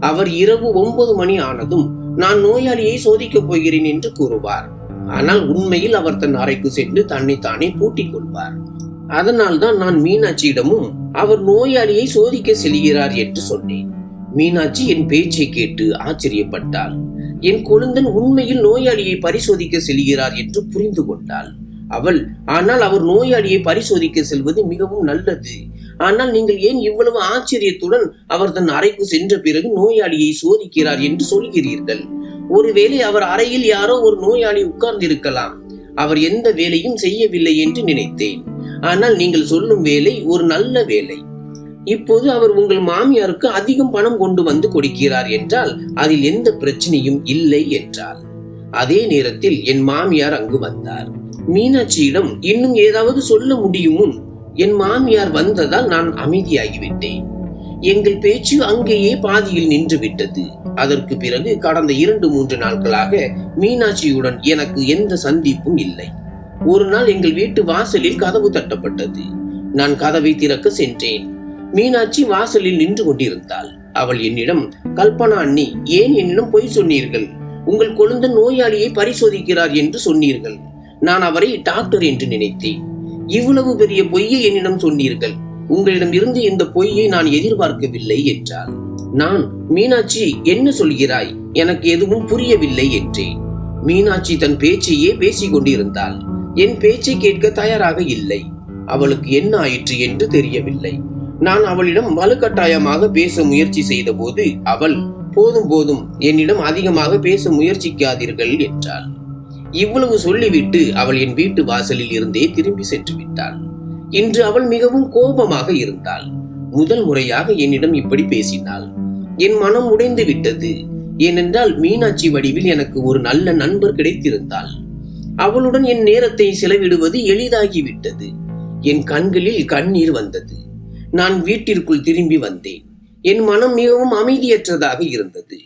அவர் இரவு 9 மணி ஆனதும் நான் நோயாளியை சோதிக்கப் போகிறேன் என்று கூறுவார். ஆனால் உண்மையில் அவர் தன் அறைக்கு சென்று தன்னைத்தானே பூட்டிக் கொள்வார். அதனால் தான் நான் மீனாட்சியிடமும் அவர் நோயாளியை சோதிக்க செல்கிறார் என்று சொன்னேன். மீனாட்சி என் பேச்சை கேட்டு ஆச்சரியப்பட்டாள். என் கொழுந்தன் உண்மையில் நோயாளியை பரிசோதிக்க செல்கிறார் என்று புரிந்து கொண்டாள். அவள், ஆனால் அவர் நோயாளியை பரிசோதிக்க செல்வது மிகவும் நல்லது. ஆனால் நீங்கள் ஏன் இவ்வளவு ஆச்சரியத்துடன் அவர் தன் அறைக்கு சென்ற பிறகு நோயாளியை சோதிக்கிறார் என்று சொல்கிறீர்கள்? ஒருவேளை அவர் அறையில் யாரோ ஒரு நோயாளி உட்கார்ந்திருக்கலாம். அவர் எந்த வேலையும் செய்யவில்லை என்று நினைத்தேன். ஆனால் நீங்கள் சொல்லும் வேலை ஒரு நல்ல வேலை. இப்போது அவர் உங்கள் மாமியாருக்கு அதிகம் பணம் கொண்டு வந்து கொடுக்கிறார் என்றால் அதில் எந்த பிரச்சனையும் இல்லை என்றாள். அதே நேரத்தில் என் மாமியார் அங்கு வந்தார். மீனாட்சியிடம் இன்னும் ஏதாவது சொல்ல முடியுமுன் என் மாமியார் வந்ததால் நான் அமைதியாகிவிட்டேன். எங்கள் பேச்சு அங்கேயே பாதியில் நின்று விட்டது. அதற்கு பிறகு கடந்த 2-3 நாட்களாக மீனாட்சியுடன் எனக்கு எந்த சந்திப்பும் இல்லை. ஒரு நாள் எங்கள் வீட்டு வாசலில் கதவு தட்டப்பட்டது. நான் கதவை திறக்க சென்றேன். மீனாட்சி வாசலில் நின்று கொண்டிருந்தாள். அவள் என்னிடம், கல்பனா அண்ணி, ஏன் என்னிடம் பொய் சொன்னீர்கள்? உங்கள் கொழுந்தன் நோயாளியை பரிசோதிக்கிறார் என்று சொன்னீர்கள். நான் அவரை டாக்டர் என்று நினைத்தேன். இவ்வளவு பெரிய பொய்யை என்னிடம் சொன்னீர்கள். உங்களிடம் இருந்து இந்த பொய்யை நான் எதிர்பார்க்கவில்லை என்றாள். நான், மீனாட்சி என்ன சொல்கிறாய்? எனக்கு எதுவும் புரியவில்லை என்றேன். மீனாட்சி தன் பேச்சையே பேசிக் கொண்டிருந்தாள். என் பேச்சை கேட்க தயாராக இல்லை. அவளுக்கு என்ன ஆயிற்று என்று தெரியவில்லை. நான் அவளிடம் வலுக்கட்டாயமாக பேச முயற்சி செய்த போது அவள், போதும் போதும், என்னிடம் அதிகமாக பேச முயற்சிக்காதீர்கள் என்றாள். இவ்வளவு சொல்லிவிட்டு அவள் என் வீட்டு வாசலில் இருந்தே திரும்பி சென்று விட்டாள். இன்று அவள் மிகவும் கோபமாக இருந்தாள். முதல் முறையாக என்னிடம் இப்படி பேசினாள். என் மனம் உடைந்து விட்டது. ஏனென்றால் மீனாட்சி வடிவில் எனக்கு ஒரு நல்ல நண்பர் கிடைத்திருந்தாள். அவளுடன் என் நேரத்தை செலவிடுவது எளிதாகிவிட்டது. என் கண்களில் கண்ணீர் வந்தது. நான் வீட்டிற்குள் திரும்பி வந்தேன். என் மனம் மிகவும் அமைதியற்றதாக இருந்தது.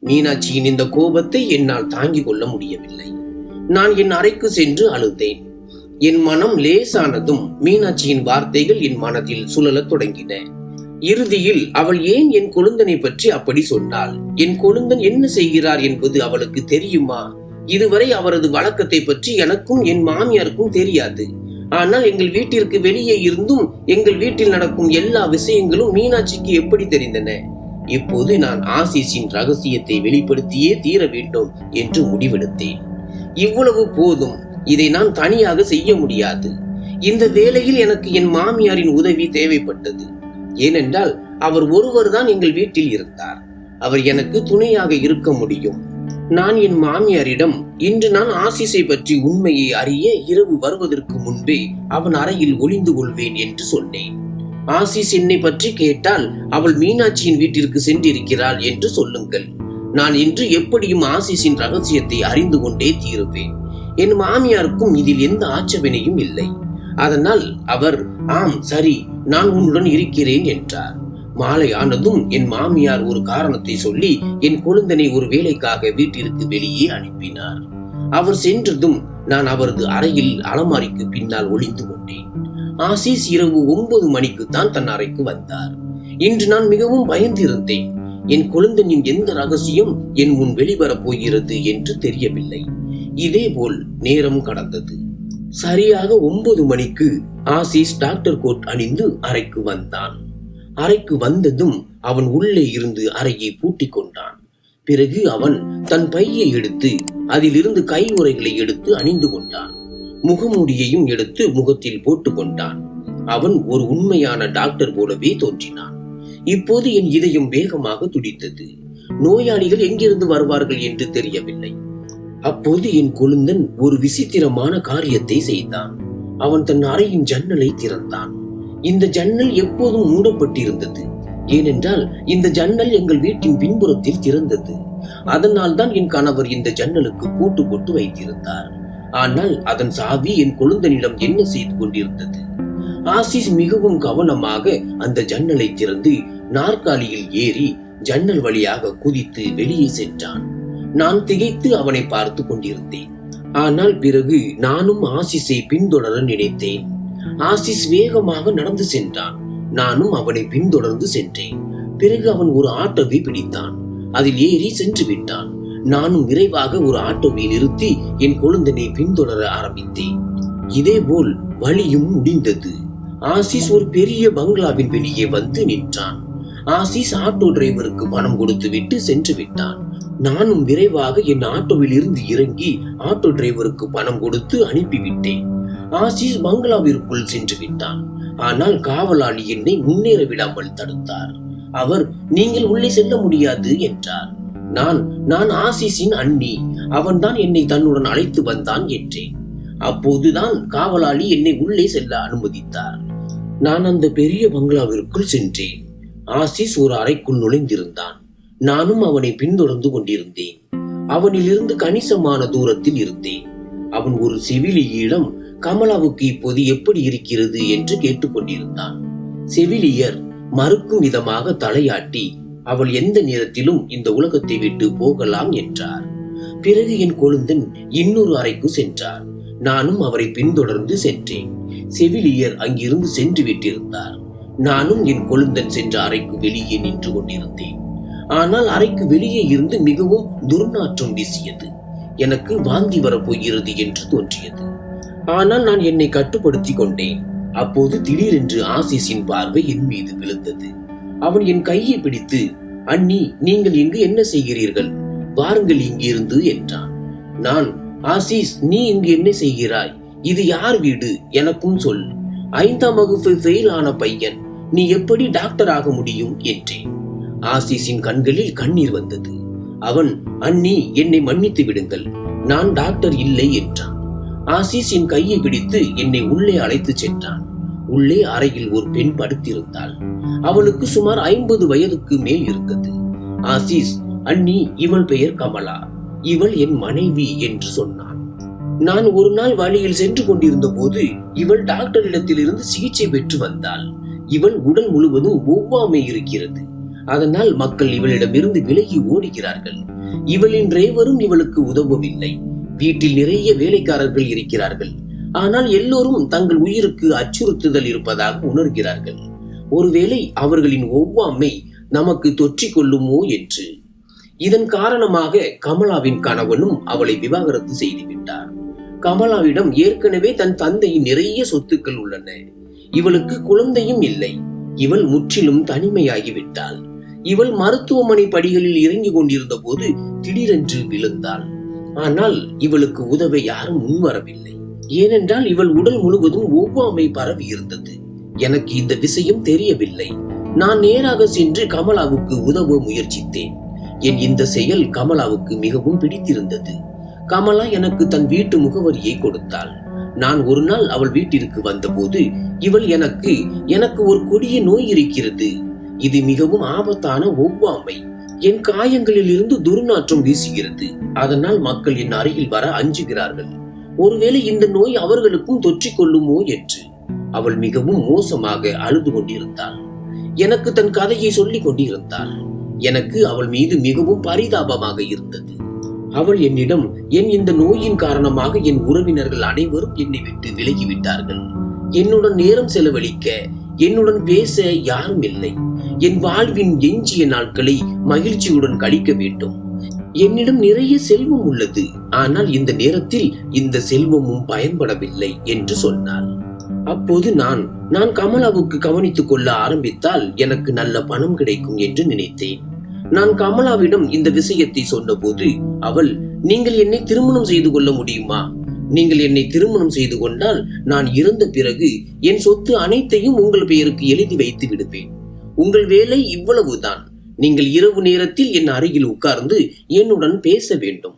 மீனாட்சியின் இந்த கோபத்தை என்னால் தாங்கிக் கொள்ள முடியவில்லை. நான் என் அறைக்கு சென்று அழுதேன். என் மனம் லேசானதும் மீனாட்சியின் வார்த்தைகள் என் மனதில் சுழலத் தொடங்கின. இறுதியில் அவள் ஏன் என் கொழுந்தனை பற்றி அப்படி சொன்னாள்? என் கொழுந்தன் என்ன செய்கிறார் என்பது அவளுக்கு தெரியுமா? இதுவரை அவரது வழக்கத்தை பற்றி எனக்கும் என் மாமியாருக்கும் தெரியாது. ஆனால் எங்கள் வீட்டிற்கு வெளியே இருந்தும் எங்கள் வீட்டில் நடக்கும் எல்லா விஷயங்களும் மீனாட்சிக்கு எப்படி தெரிந்தன? இப்போது நான் ஆசிஸின் ரகசியத்தை வெளிப்படுத்தியே தீர வேண்டும் என்று முடிவெடுத்தேன். இவ்வளவு போதும். இதை நான் தனியாக செய்ய முடியாது. இந்த வேளையில் எனக்கு என் மாமியாரின் உதவி தேவைப்பட்டது. ஏனென்றால் அவர் ஒருவர்தான் எங்கள் வீட்டில் இருந்தார். அவர் எனக்கு துணையாக இருக்க முடியும். நான் என் மாமியாரிடம், இன்று நான் ஆசிஸை பற்றி உண்மையை அறிய இரவு வருவதற்கு முன்பே அவன் அறையில் ஒளிந்து கொள்வேன் என்று சொன்னேன். ஆசிஸ் என்னை பற்றி கேட்டால் அவள் மீனாட்சியின் வீட்டிற்கு சென்றிருக்கிறாள் என்று சொல்லுங்கள். நான் இன்று எப்படியும் ஆசிஸின் ரகசியத்தை அறிந்து கொண்டே தீருவேன். என் மாமியாருக்கும் இதில் எந்த ஆட்சேபனையும் இல்லை. அதனால் அவர், ஆம் சரி, நான் உன்னுடன் இருக்கிறேன் என்றார். மாலை ஆனதும் என் மாமியார் ஒரு காரணத்தை சொல்லி என் கொழுந்தனை ஒரு வேலைக்காக வீட்டிற்கு வெளியே அனுப்பினார். அவர் சென்றதும் நான் அவரது அறையில் அலமாரிக்கு பின்னால் ஒளிந்து கொண்டேன். ஆசிஸ் இரவு 9 மணிக்குத்தான் தன் அறைக்கு வந்தார். இன்று நான் மிகவும் பயந்திருந்தேன். என் கொழுந்தனின் எந்த ரகசியம் என் முன் வெளிவரப் போகிறது என்று தெரியவில்லை. இதேபோல் நேரம் கடந்தது. சரியாக 9 மணிக்கு ஆசிஸ் டாக்டர் கோட் அணிந்து அறைக்கு வந்தான். அறைக்கு வந்ததும் அவன் உள்ளே இருந்து அறையை பூட்டிக் கொண்டான். பிறகு அவன் தன் பையை எடுத்து அதிலிருந்து கை உறைகளை எடுத்து அணிந்து கொண்டான். முகமூடியையும் எடுத்து முகத்தில் போட்டுக் கொண்டான். அவன் ஒரு உண்மையான டாக்டர் போலவே தோன்றினான். இப்போது என் இதயம் வேகமாக துடித்தது. நோயாளிகள் எங்கிருந்து வருவார்கள் என்று தெரியவில்லை. அப்போது என் கொழுந்தன் ஒரு விசித்திரமான காரியத்தை செய்தான். அவன் தன் அறையின் ஜன்னலை திறந்தான். இந்த ஜன்னல் எப்போதும் மூடப்பட்டிருந்தது. ஏனென்றால் இந்த ஜன்னல் எங்கள் வீட்டின் பின்புறத்தில் திறந்தது. அதனால் தான் என் கணவர் இந்த ஜன்னலுக்கு பூட்டு போட்டு வைத்திருந்தார். ஆனால் அதன் சாவி என் கொழுந்தனிடம் என்ன செய்து கொண்டிருந்தது? ஆசிஸ் மிகவும் கவனமாக அந்த ஜன்னலை திறந்து நாற்காலியில் ஏறி ஜன்னல் வழியாக குதித்து வெளியே சென்றான். நான் திகைத்து அவனை பார்த்து கொண்டிருந்தேன். ஆனால் பிறகு நானும் ஆசிஸை பின்தொடர நினைத்தேன். ஆசிஸ் வேகமாக நடந்து சென்றான். நானும் அவனை பின்தொடர்ந்து சென்றேன். பிறகு அவன் ஒரு ஆட்டோவை பிடித்தான். அதில் ஏறி சென்று விட்டான். நானும் விரைவாக ஒரு ஆட்டோவை நிறுத்தி என் கொழுந்தனை பின்தொடர ஆரம்பித்தேன். இதேபோல் வழியும் முடிந்தது. ஆசிஸ் ஒரு பெரிய பங்களாவின் வெளியே வந்து நின்றான். ஆசிஸ் ஆட்டோ டிரைவருக்கு பணம் கொடுத்து விட்டு சென்று விட்டான். நானும் விரைவாக என் ஆட்டோவில் இருந்து இறங்கி ஆட்டோ டிரைவருக்கு பணம் கொடுத்து அனுப்பிவிட்டேன். ஆசிஸ் பங்களாவிற்குள் சென்று விட்டான். ஆனால் காவலாளி என்னை முன்னேற விடாமல் தடுத்தார். அவர், நீங்கள் உள்ளே செல்ல முடியாது என்றார். நான் ஆசிஸின் அண்ணி, அவன்தான் என்னை தன்னுடன் அழைத்து வந்தான் என்றேன். அப்போதுதான் காவலாளி என்னை உள்ளே செல்ல அனுமதித்தார். நான் அந்த பெரிய பங்களாவிற்குள் சென்றேன். ஆசிஸ் ஒரு அறைக்குள் நுழைந்திருந்தான். நானும் அவனை பின்தொடர்ந்து கொண்டிருந்தேன். அவனிலிருந்து கணிசமான தூரத்தில் இருந்தேன். அவன் ஒரு செவிலியிடம் கமலாவுக்கு இப்போது எப்படி இருக்கிறது என்று கேட்டுக்கொண்டிருந்தான். செவிலியர் மறுக்கும் விதமாக தலையாட்டி அவள் எந்த நேரத்திலும் இந்த உலகத்தை விட்டு போகலாம் என்றார். பிறகு என் கொழுந்தன் இன்னொரு அறைக்கு சென்றார். நானும் அவரை பின்தொடர்ந்து சென்றேன். செவிலியர் அங்கிருந்து சென்று விட்டிருந்தார். நானும் என் கொழுந்தன் சென்ற அறைக்கு வெளியே நின்று கொண்டிருந்தேன். ஆனால் அறைக்கு வெளியே இருந்து மிகவும் துர்நாற்றம் வீசியது. எனக்கு வாந்தி வரப்போகிறது என்று தோன்றியது. ஆனால் நான் என்னை கட்டுப்படுத்தி கொண்டேன். அப்போது திடீரென்று ஆசிஸின் பார்வை என் மீது விழுந்தது. அவன் என் கையை பிடித்து, அண்ணி, நீங்கள் இங்கு என்ன செய்கிறீர்கள்? வாருங்கள் இங்கிருந்து என்றான். நான், ஆசிஸ், நீ இங்கு என்ன செய்கிறாய்? இது யார் வீடு? எனக்கும் சொல். 5ஆம் வகுப்பு ஃபெயில் ஆன பையன், நீ எப்படி டாக்டர் ஆக முடியும் என்றேன். ஆசிஸின் கண்களில் கண்ணீர் வந்தது. அவன், அண்ணி, என்னை மன்னித்து விடுங்கள், நான் டாக்டர் இல்லை என்றான். ஆசிஸ் என் கையை பிடித்து என்னை உள்ளே அழைத்து சென்றான். உள்ளே அறையில் ஒரு பெண் படுத்திருந்தாள். அவளுக்கு சுமார் 50 வயதுக்கு மேல் இருந்தது. ஆசிஸ், அண்ணி, இவள் பெயர் கமலா, இவள் என் மனைவி என்று சொன்னான். நான் ஒரு நாள் வழியில் சென்று கொண்டிருந்த போது இவள் டாக்டரிடத்திலிருந்து சிகிச்சை பெற்று வந்தாள். இவள் உடல் முழுவதும் ஒவ்வாமை இருக்கிறது. அதனால் மக்கள் இவளிடமிருந்து விலகி ஓடுகிறார்கள். இவளின் டிரைவரும் இவளுக்கு உதவவில்லை. வீட்டில் நிறைய வேலைக்காரர்கள் இருக்கிறார்கள். ஆனால் எல்லோரும் தங்கள் உயிருக்கு அச்சுறுத்துதல் இருப்பதாக உணர்கிறார்கள். ஒருவேளை அவர்களின் ஒவ்வாமை நமக்கு தொற்றிக் கொள்ளுமோ என்று. இதன் காரணமாக கமலாவின் கணவனும் அவளை விவாகரத்து செய்துவிட்டார். கமலாவிடம் ஏற்கனவே தன் தந்தையின் நிறைய சொத்துக்கள் உள்ளன. இவளுக்கு குழந்தையும் இல்லை. இவள் முற்றிலும் தனிமையாகிவிட்டாள். இவள் மருத்துவமனை படிகளில் இறங்கி கொண்டிருந்த போது திடீரென்று விழுந்தாள். ஆனால் இவளுக்கு உதவ யாரும் முன்வரவில்லை. ஏனென்றால் இவள் உடல் முழுவதும் ஒவ்வாமை பரவி இருந்தது. எனக்கு இந்த விஷயம் தெரியவில்லை. நான் நேராக சென்று கமலாவுக்கு உதவ முயற்சித்தேன். என் இந்த செயல் கமலாவுக்கு மிகவும் பிடித்திருந்தது. கமலா எனக்கு தன் வீட்டு முகவரியை கொடுத்தாள். நான் ஒரு நாள் அவள் வீட்டிற்கு வந்தபோது இவள் எனக்கு ஒரு கொடிய நோய் இருக்கிறது. இது மிகவும் ஆபத்தான ஒவ்வாமை. என் காயங்களில் இருந்து துர்நாற்றம் வீசுகிறது. அதனால் மக்கள் என் அருகில் வர அஞ்சுகிறார்கள். ஒருவேளை இந்த நோய் அவர்களுக்கும் தொற்றிக் கொள்ளுமோ என்று. அவள் மிகவும் மோசமாக அழுது கொண்டிருந்தாள். எனக்கு தன் கதையை சொல்லிக் கொண்டிருந்தாள். எனக்கு அவள் மீது மிகவும் பரிதாபமாக இருந்தது. அவள் என்னிடம், இந்த நோயின் காரணமாக என் உறவினர்கள் அனைவரும் என்னை விட்டு விலகிவிட்டார்கள். என்னுடன் நேரம் செலவழிக்க, என்னுடன் பேச யாரும் இல்லை. என் வாழ்வின் எஞ்சிய நாட்களை மகிழ்ச்சியுடன் கழிக்க வேண்டும். என்னிடம் நிறைய செல்வம் உள்ளது. ஆனால் இந்த நேரத்தில் இந்த செல்வமும் பயன்படவில்லை என்று சொன்னாள். அப்போது நான் கமலாவுக்கு கவனித்துக் கொள்ள ஆரம்பித்தால் எனக்கு நல்ல பணம் கிடைக்கும் என்று நினைத்தேன். நான் கமலாவிடம் இந்த விஷயத்தை சொன்னபோது அவள், நீங்கள் என்னை திருமணம் செய்து கொள்ள முடியுமா? நீங்கள் என்னை திருமணம் செய்து கொண்டால் நான் இறந்த பிறகு என் சொத்து அனைத்தையும் உங்கள் பெயருக்கு எழுதி வைத்து விடுவேன். உங்கள் வேலை இவ்வளவுதான். நீங்கள் இரவு நேரத்தில் என் அருகில் உட்கார்ந்து என்னுடன் பேச வேண்டும்.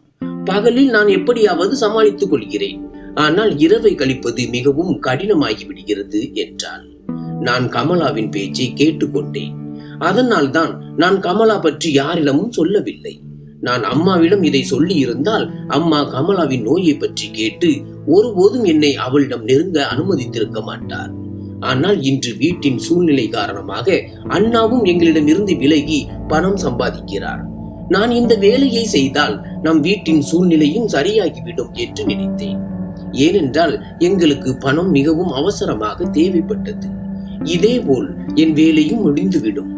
பகலில் நான் எப்படியாவது சமாளித்துக் கொள்கிறேன். ஆனால் இரவை கழிப்பது மிகவும் கடினமாகி விடுகிறது என்றாள். நான் கமலாவின் பேச்சை கேட்டுக்கொண்டேன். அதனால் தான் நான் கமலா பற்றி யாரிடமும் சொல்லவில்லை. நான் அம்மாவிடம் இதை சொல்லி இருந்தால் அம்மா கமலாவின் நோயை பற்றி கேட்டு ஒருபோதும் என்னை அவளிடம் நெருங்க அனுமதித்திருக்க மாட்டார். ஆனால் இன்று வீட்டின் சூழ்நிலை காரணமாக அண்ணாவும் எங்களிடம் இருந்து விலகி பணம் சம்பாதிக்கிறார். நான் இந்த வேலையை செய்தால் நம் வீட்டின் சூழ்நிலையும் சரியாகிவிடும் என்று நினைத்தேன். ஏனென்றால் எங்களுக்கு பணம் மிகவும் அவசரமாக தேவைப்பட்டது. இதேபோல் என் வேலையும் முடிந்துவிடும்.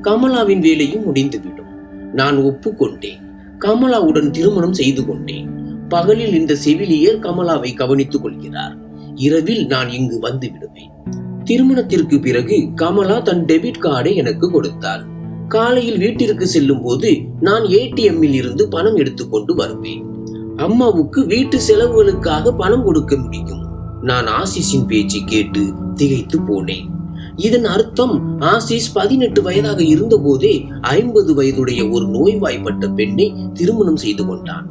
கமலாவின் வேலையும் முடிந்துவிடும். நான் ஒப்புக்கொண்டேன். கமலாவுடன் திருமணம் செய்து கொண்டேன். பகலில் இந்த செவிலியர் கமலாவை கவனித்துக் கொள்கிறார். இரவில் நான் இங்கு வந்து விடுவேன். திருமணத்திற்கு பிறகு கமலா தன் டெபிட் கார்டை எனக்கு கொடுத்தாள். காலையில் வீட்டிற்கு செல்லும் போது நான் ATM-இல் இருந்து பணம் எடுத்துக்கொண்டு வருவேன். அம்மாவுக்கு வீட்டு செலவுகளுக்காக பணம் கொடுக்க முடியும். நான் ஆசிஸின் பேச்சை கேட்டு திகைத்து போனேன். இதன் அர்த்தம் ஆசிஸ் 18 வயதாக இருந்த போதே 50 வயதுடைய ஒரு நோய்வாய்ப்பட்ட பெண்ணை திருமணம் செய்து கொண்டான்.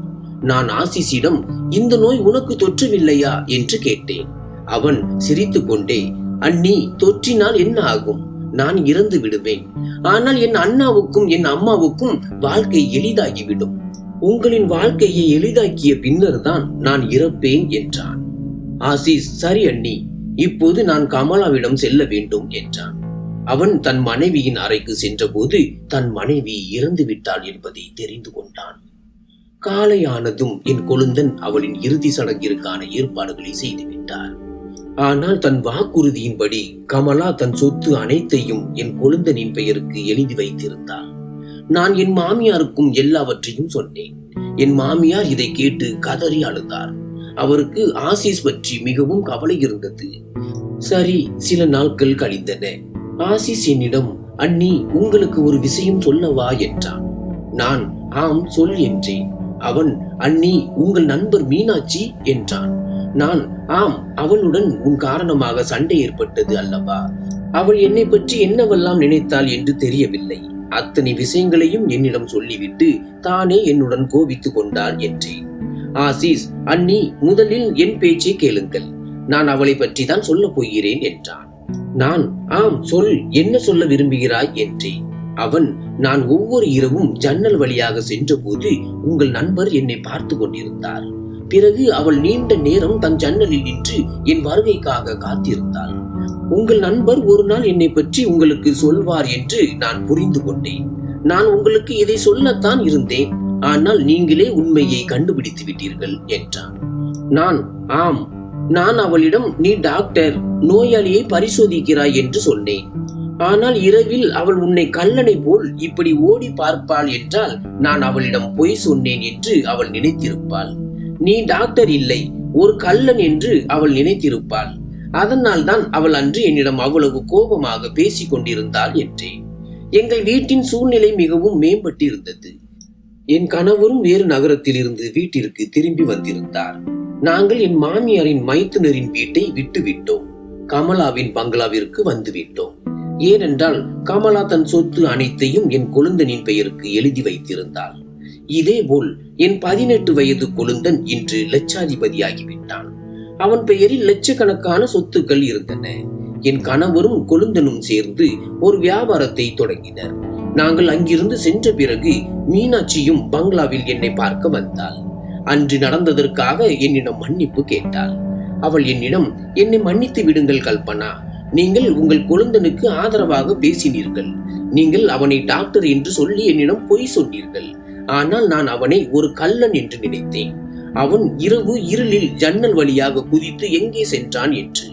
நான் ஆசிஸிடம், இந்த நோய் உனக்கு தொற்றவில்லையா என்று கேட்டேன். அவன் சிரித்துக் கொண்டே, அண்ணி, தொற்றினால் என்ன ஆகும்? நான் இறந்து விடுவேன். ஆனால் என் அண்ணாவுக்கும் என் அம்மாவுக்கும் வாழ்க்கை எளிதாகிவிடும். உங்களின் வாழ்க்கையை எளிதாக்கிய பின்னர் தான் நான் இறப்பேன் என்றான். ஆசிஸ், சரி அண்ணி, இப்போது நான் கமலாவிடம் செல்ல வேண்டும் என்றான். அவன் தன் மனைவியின் அறைக்கு சென்றபோது தன் மனைவி இறந்து விட்டாள் என்பதை தெரிந்து கொண்டான். காலையானதும் என் கொழுந்தன் அவளின் இறுதி சடங்கிற்கான ஏற்பாடுகளை செய்துவிட்டார். ஆனால் தன் வாக்குறுதியின்படி கமலா தன் சொத்து அனைத்தையும் என் கொழுந்தனின் பெயருக்கு எழுதி வைத்திருந்தாள். நான் என் மாமியாருக்கும் எல்லாவற்றையும் சொன்னேன். என் மாமியார் இதை கேட்டு கதறி அழுதார். அவருக்கு ஆசிஸ் பற்றி மிகவும் கவலை இருந்தது. சரி, சில நாட்கள் கழிந்தன. ஆசிஸ் என்னிடம், அண்ணி, உங்களுக்கு ஒரு விஷயம் சொல்லவா என்றான். நான் ஆம், சொல் என்றேன். அவன், அண்ணி, உங்கள் நண்பர் மீனாட்சி என்றான். நான் ஆம், அவளுடன் உன் காரணமாக சண்டை ஏற்பட்டது அல்லவா? அவள் என்னை பற்றி என்னவெல்லாம் நினைத்தாள் என்று தெரியவில்லை. அத்தனை விஷயங்களையும் என்னிடம் சொல்லிவிட்டு தானே என்னுடன் கோபித்துக் கொண்டாள் என்றேன். ஆசிஸ், அண்ணி, முதலில் என் பேச்சை கேளுங்கள். நான் அவளை பற்றி தான் சொல்ல போகிறேன் என்றான். நான் ஆம், சொல், என்ன சொல்ல விரும்புகிறாய் என்றேன். அவன், நான் ஒவ்வொரு இரவும் ஜன்னல் வழியாக சென்றபோது உங்கள் நண்பர் என்னை பார்த்து கொண்டிருந்தார். பிறகு அவள் நீண்ட நேரம் தன் ஜன்னலில் நின்று என் வருகைக்காக காத்திருந்தாள். உங்கள் நண்பர் ஒரு நாள் என்னை பற்றி உங்களுக்கு சொல்வார் என்று நான் புரிந்து கொண்டேன். நான் உங்களுக்கு இதை சொல்லத்தான் இருந்தேன். ஆனால் நீங்களே உண்மையை கண்டுபிடித்து விட்டீர்கள் என்றான். நான் ஆம், நான் அவளிடம், நீ டாக்டர், நோயாளியை பரிசோதிக்கிறாய் என்று சொன்னேன். ஆனால் இரவில் அவள் உன்னை கள்ளனை போல் இப்படி ஓடி பார்ப்பாள் என்றால் நான் அவளிடம் பொய் சொன்னேன் என்று அவள் நினைத்திருப்பாள். நீ டாக்டர் இல்லை, ஒரு கள்ளன் என்று அவள் நினைத்திருப்பாள். அதனால் தான் அவள் அன்று என்னிடம் அவ்வளவு கோபமாக பேசிக் கொண்டிருந்தாள் என்றேன். எங்கள் வீட்டின் சூழ்நிலை மிகவும் மேம்பட்டிருந்தது. என் கணவரும் வேறு நகரத்தில் இருந்து வீட்டிற்கு திரும்பி வந்திருந்தார். நாங்கள் என் மாமியாரின் மைத்துனரின் வீட்டை விட்டுவிட்டோம். கமலாவின் பங்களாவிற்கு வந்துவிட்டோம். ஏனென்றால் கமலா தன் சொத்து அனைத்தையும் என் கொழுந்தனின் பெயருக்கு எழுதி வைத்திருந்தாள். இதேபோல் என் 18 வயது கொழுந்தன் இன்று லட்சாதிபதியாகிவிட்டான். அவன் பெயரில் லட்சக்கணக்கான சொத்துக்கள் இருந்தன. என் கணவரும் கொழுந்தனும் சேர்ந்து ஒரு வியாபாரத்தை தொடங்கினர். நாங்கள் அங்கிருந்து சென்ற பிறகு மீனாட்சியும் பங்களாவில் என்னை பார்க்க வந்தாள். அன்று நடந்ததற்காக என்னிடம் மன்னிப்பு கேட்டாள். அவள் என்னிடம், என்னை மன்னித்து விடுங்கள் கல்பனா, நீங்கள் உங்கள் கொழுந்தனுக்கு ஆதரவாக பேசினீர்கள். நீங்கள் அவனை டாக்டர் என்று சொல்லி என்னிடம் பொய் சொன்னீர்கள். ஆனால் நான் அவனை ஒரு கள்ளன் என்று நினைத்தேன். அவன் இரவு இருளில் ஜன்னல் வழியாக குதித்து எங்கே சென்றான் என்று.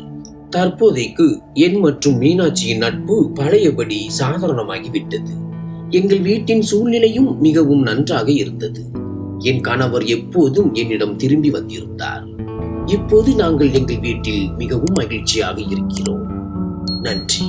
தற்போதைக்கு என் மற்றும் மீனாட்சியின் நட்பு பழையபடி சாதாரணமாகிவிட்டது. எங்கள் வீட்டின் சூழ்நிலையும் மிகவும் நன்றாக இருந்தது. என் கணவர் எப்போதும் என்னிடம் திரும்பி வந்திருந்தார். இப்போது நாங்கள் எங்கள் வீட்டில் மிகவும் மகிழ்ச்சியாக இருக்கிறோம். நன்றி.